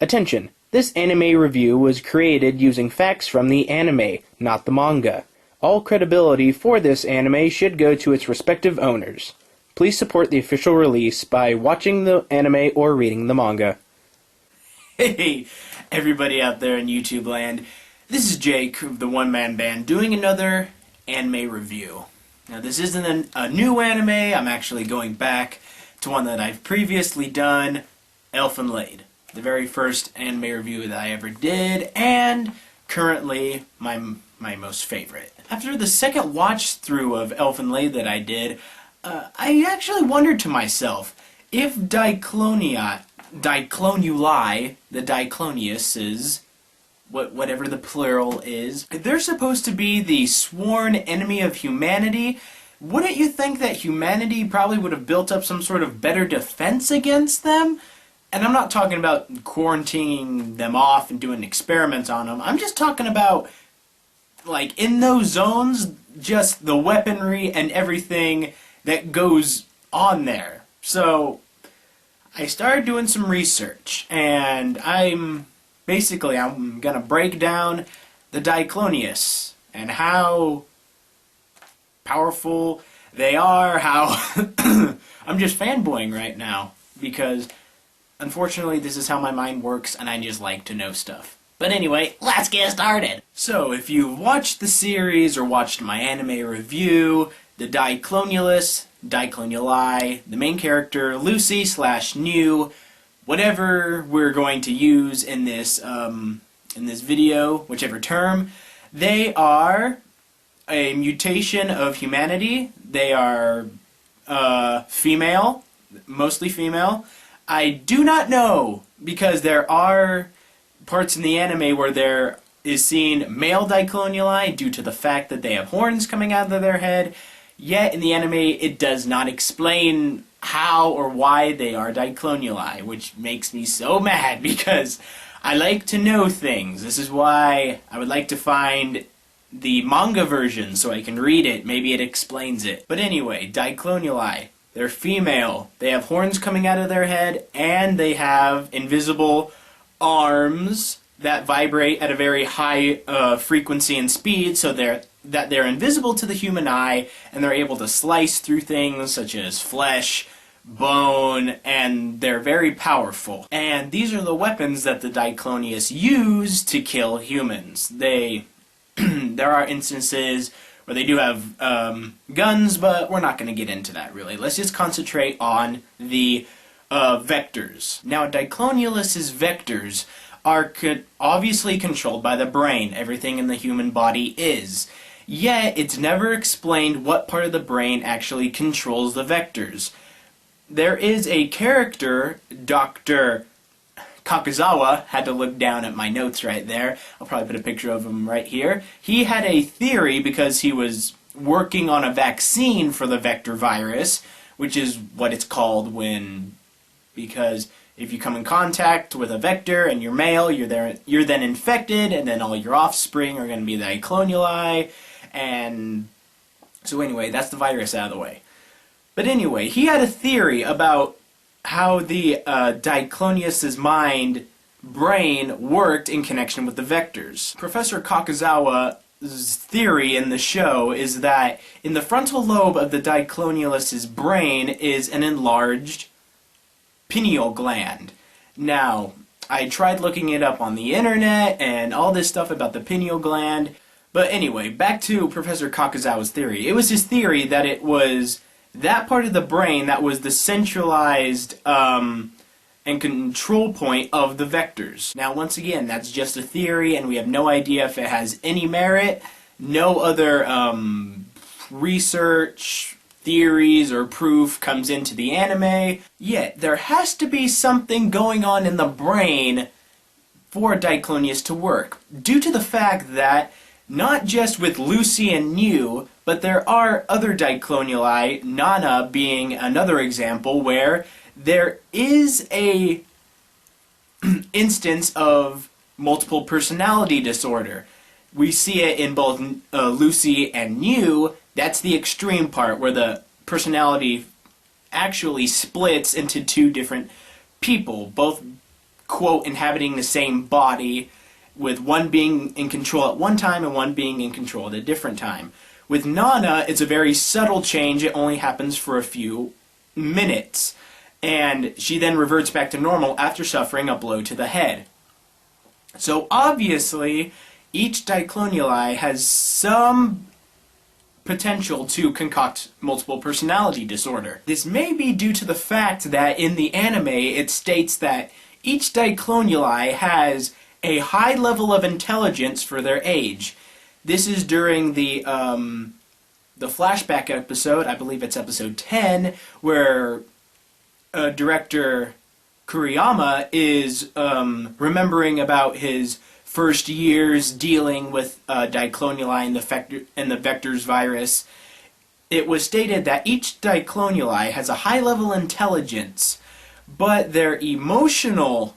Attention! This anime review was created using facts from the anime, not the manga. All credibility for this anime should go to its respective owners. Please support the official release by watching the anime or reading the manga. Hey, everybody out there in YouTube land. This is Jake of the OneManBand doing another anime review. Now, this isn't a new anime. I'm actually going back to one that I've previously done, Elfen, the very first anime review that I ever did, and currently my most favorite. After the second watch through of Elfen that I did, I actually wondered to myself if Dicloniuli, the Dicloniuses, whatever the plural is, they're supposed to be the sworn enemy of humanity. Wouldn't you think that humanity probably would have built up some sort of better defense against them? And I'm not talking about quarantining them off and doing experiments on them. I'm just talking about, like, in those zones, just the weaponry and everything that goes on there. So I started doing some research, and I'm gonna break down the Diclonius and how powerful they are, how I'm just fanboying right now because unfortunately this is how my mind works and I just like to know stuff. But anyway, let's get started! So if you've watched the series or watched my anime review, the Dicloniuos, Dicloniuli, the main character, Lucy/New, whatever we're going to use in this video, whichever term, they are a mutation of humanity. They are female, mostly female. I do not know, because there are parts in the anime where there is seen male Dicloniuli due to the fact that they have horns coming out of their head, yet in the anime it does not explain how or why they are Dicloniuli, which makes me so mad because I like to know things. This is why I would like to find the manga version so I can read it. Maybe it explains it. But anyway, Dicloniuli. They're female. They have horns coming out of their head, and they have invisible arms that vibrate at a very high frequency and speed, so they're invisible to the human eye, and they're able to slice through things such as flesh, bone, and they're very powerful. And these are the weapons that the Diclonius use to kill humans. There are instances where they do have guns, but we're not going to get into that really. Let's just concentrate on the vectors. Now, Diclonius' vectors are obviously controlled by the brain. Everything in the human body is. Yet, it's never explained what part of the brain actually controls the vectors. There is a character, Dr. Kakuzawa, had to look down at my notes right there. I'll probably put a picture of him right here. He had a theory because he was working on a vaccine for the vector virus, which is what it's called because if you come in contact with a vector and you're male, you're then infected, and then all your offspring are going to be the Dicloniuli, and so anyway, that's the virus out of the way. But anyway, he had a theory about how the Diclonius' brain worked in connection with the vectors. Professor Kakuzawa's theory in the show is that in the frontal lobe of the Diclonius' brain is an enlarged pineal gland. Now, I tried looking it up on the internet and all this stuff about the pineal gland, but anyway, back to Professor Kakuzawa's theory. It was his theory that it was that part of the brain that was the centralized and control point of the vectors. Now, once again, that's just a theory, and we have no idea if it has any merit. No other research, theories, or proof comes into the anime. Yet, there has to be something going on in the brain for Diclonius to work, due to the fact that not just with Lucy and New, but there are other Dicloniuli, Nana being another example, where there is a instance of multiple personality disorder. We see it in both Lucy and New. That's the extreme part, where the personality actually splits into two different people, both quote, inhabiting the same body, with one being in control at one time and one being in control at a different time. With Nana, it's a very subtle change. It only happens for a few minutes. And she then reverts back to normal after suffering a blow to the head. So obviously, each Dicloniuli has some potential to concoct multiple personality disorder. This may be due to the fact that in the anime it states that each Dicloniuli has a high level of intelligence for their age. This is during the flashback episode, I believe it's episode 10, where director Kuriyama is remembering about his first years dealing with Dicloniuli and the Vector's virus. It was stated that each Dicloniuli has a high level intelligence, but their emotional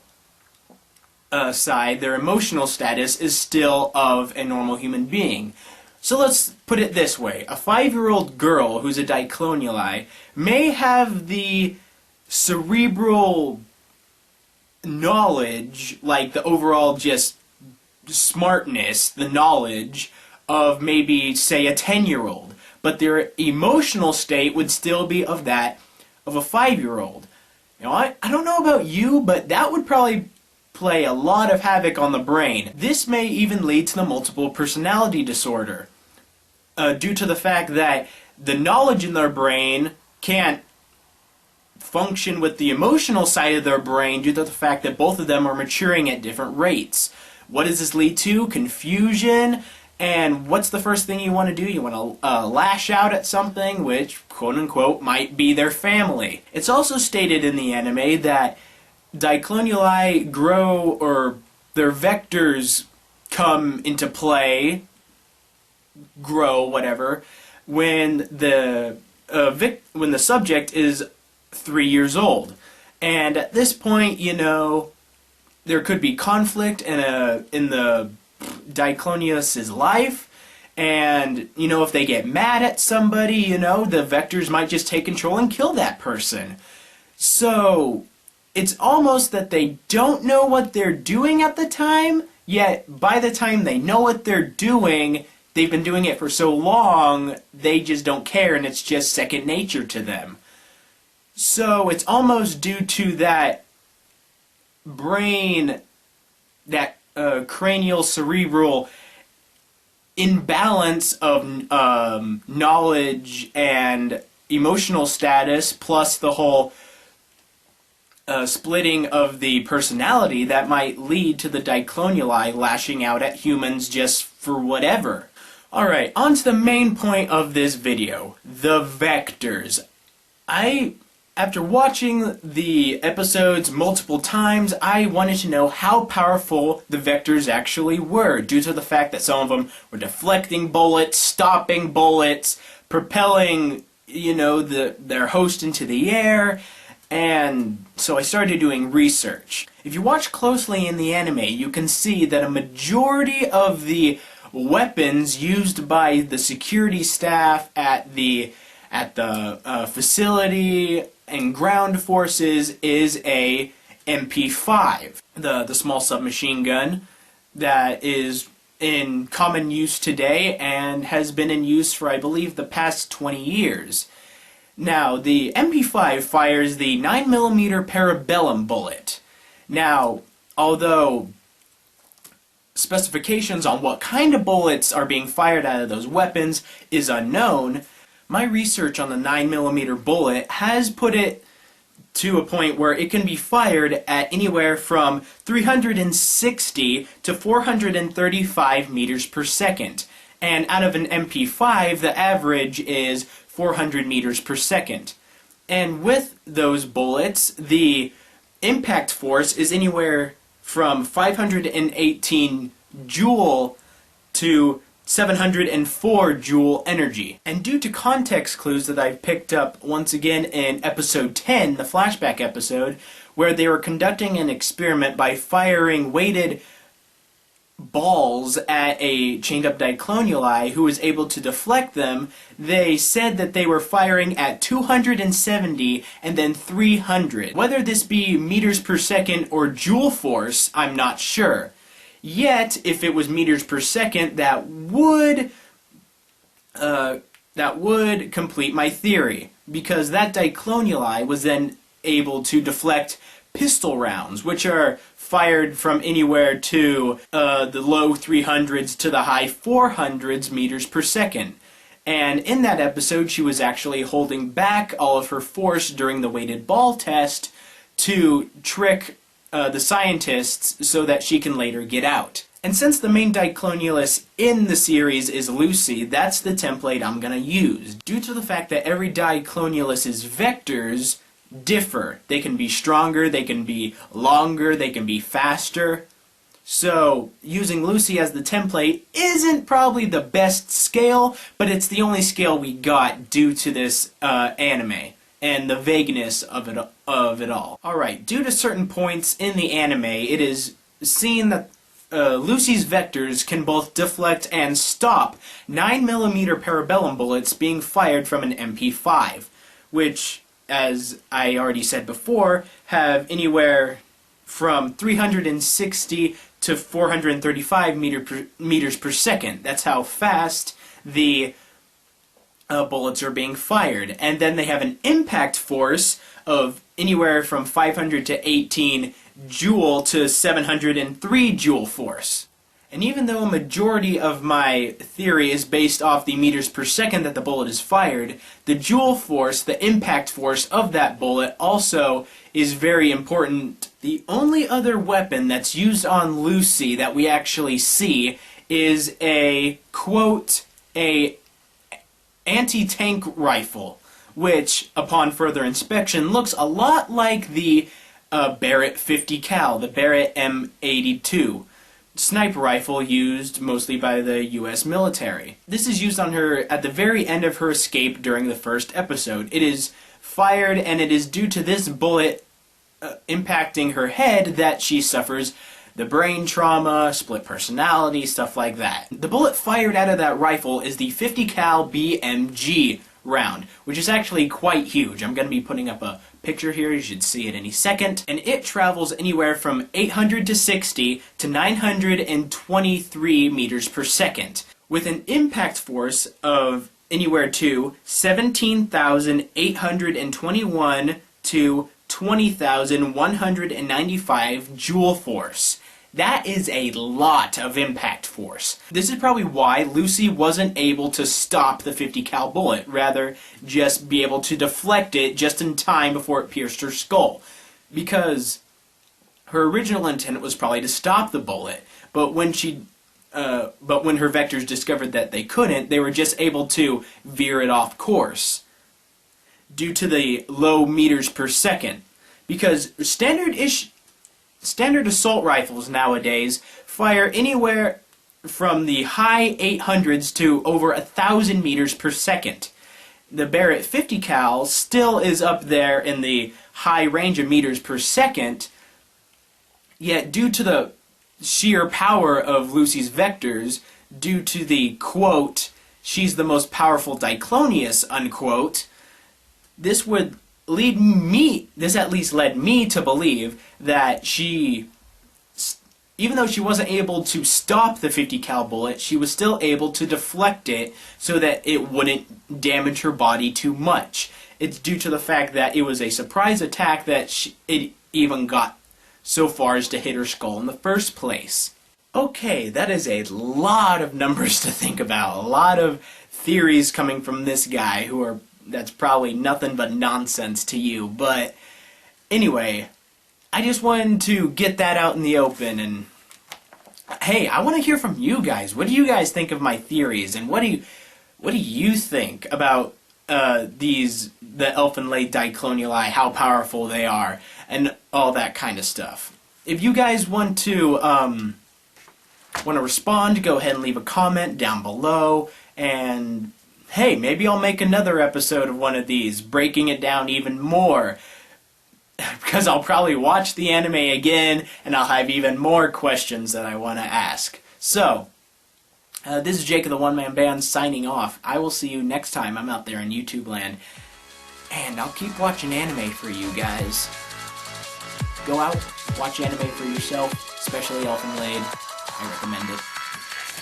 side, their emotional status, is still of a normal human being. So let's put it this way. A 5-year-old girl who's a Dicloniuli may have the cerebral knowledge, like the overall just smartness, the knowledge of maybe, say, a 10-year-old, but their emotional state would still be of that of a 5-year-old. You know, I don't know about you, but that would probably play a lot of havoc on the brain. This may even lead to the multiple personality disorder, due to the fact that the knowledge in their brain can't function with the emotional side of their brain due to the fact that both of them are maturing at different rates. What does this lead to? Confusion. And what's the first thing you want to do? You want to lash out at something, which, quote-unquote, might be their family. It's also stated in the anime that Dicloniuli grow, or their vectors come into play, grow, whatever, when the subject is 3 years old. And at this point, you know, there could be conflict in the Diclonius' life, and, you know, if they get mad at somebody, you know, the vectors might just take control and kill that person. So it's almost that they don't know what they're doing at the time, yet by the time they know what they're doing, they've been doing it for so long, they just don't care, and it's just second nature to them. So it's almost due to that brain, that cranial cerebral imbalance of knowledge and emotional status, plus the whole splitting of the personality, that might lead to the Dicloniuli lashing out at humans just for whatever. Alright, on to the main point of this video, the vectors. After watching the episodes multiple times, I wanted to know how powerful the vectors actually were, due to the fact that some of them were deflecting bullets, stopping bullets, propelling, you know, their host into the air, and so I started doing research. If you watch closely in the anime, you can see that a majority of the weapons used by the security staff at the facility and ground forces is a MP5, the small submachine gun that is in common use today and has been in use for, I believe, the past 20 years. Now, the MP5 fires the 9mm parabellum bullet. Now, although specifications on what kind of bullets are being fired out of those weapons is unknown, my research on the 9mm bullet has put it to a point where it can be fired at anywhere from 360 to 435 meters per second. And out of an MP5, the average is 400 meters per second. And with those bullets, the impact force is anywhere from 518 joule to 704 joule energy. And due to context clues that I've picked up once again in episode 10, the flashback episode, where they were conducting an experiment by firing weighted balls at a chained-up Dicloniuli who was able to deflect them, they said that they were firing at 270 and then 300. Whether this be meters per second or joule force, I'm not sure. Yet, if it was meters per second, that would complete my theory, because that Dicloniuli was then able to deflect pistol rounds, which are fired from anywhere to the low 300s to the high 400s meters per second. And in that episode, she was actually holding back all of her force during the weighted ball test to trick the scientists so that she can later get out. And since the main Diclonius in the series is Lucy, that's the template I'm going to use. Due to the fact that every Diclonius's vectors differ. They can be stronger, they can be longer, they can be faster. So, using Lucy as the template isn't probably the best scale, but it's the only scale we got due to this anime and the vagueness of it all. Alright, due to certain points in the anime, it is seen that Lucy's vectors can both deflect and stop 9mm parabellum bullets being fired from an MP5, which, as I already said before, have anywhere from 360 to 435 meters per second. That's how fast the bullets are being fired. And then they have an impact force of anywhere from 500 to 18 joule to 703 joule force. And even though a majority of my theory is based off the meters per second that the bullet is fired, the joule force, the impact force of that bullet also is very important. The only other weapon that's used on Lucy that we actually see is a, quote, a anti-tank rifle, which, upon further inspection, looks a lot like the Barrett 50 cal, the Barrett M82. Sniper rifle used mostly by the US military. This is used on her at the very end of her escape during the first episode. It is fired, and it is due to this bullet impacting her head that she suffers the brain trauma, split personality, stuff like that. The bullet fired out of that rifle is the 50 cal BMG round, which is actually quite huge. I'm going to be putting up a picture here, you should see it any second, and it travels anywhere from 800 to 60 to 923 meters per second, with an impact force of anywhere to 17,821 to 20,195 joule force. That is a lot of impact force. This is probably why Lucy wasn't able to stop the 50 cal bullet, rather just be able to deflect it just in time before it pierced her skull. Because her original intent was probably to stop the bullet, but when her vectors discovered that they couldn't, they were just able to veer it off course due to the low meters per second. Because standard assault rifles nowadays fire anywhere from the high 800s to over 1,000 meters per second. The Barrett 50 cal still is up there in the high range of meters per second, yet due to the sheer power of Lucy's vectors, due to the, quote, she's the most powerful Diclonius, unquote, this at least led me to believe that she, even though she wasn't able to stop the 50 cal bullet, she was still able to deflect it so that it wouldn't damage her body too much. It's due to the fact that it was a surprise attack that it even got so far as to hit her skull in the first place. Okay, that is a lot of numbers to think about, a lot of theories coming from this guy that's probably nothing but nonsense to you, but anyway, I just wanted to get that out in the open, and hey, I want to hear from you guys. What do you guys think of my theories, and what do you think about the Elfen laid Dicloniuli, how powerful they are, and all that kind of stuff? If you guys want to respond, go ahead and leave a comment down below, and hey, maybe I'll make another episode of one of these, breaking it down even more, because I'll probably watch the anime again, and I'll have even more questions that I want to ask. So, this is Jake of the One Man Band signing off. I will see you next time I'm out there in YouTube land. And I'll keep watching anime for you guys. Go out, watch anime for yourself, especially Elfen. I recommend it.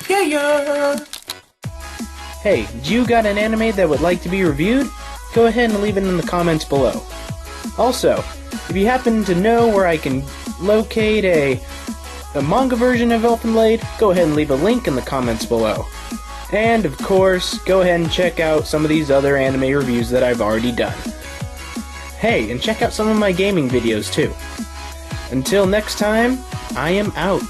Yeah! Hey, do you got an anime that would like to be reviewed? Go ahead and leave it in the comments below. Also, if you happen to know where I can locate a manga version of Elfen, go ahead and leave a link in the comments below. And of course, go ahead and check out some of these other anime reviews that I've already done. Hey, and check out some of my gaming videos too. Until next time, I am out.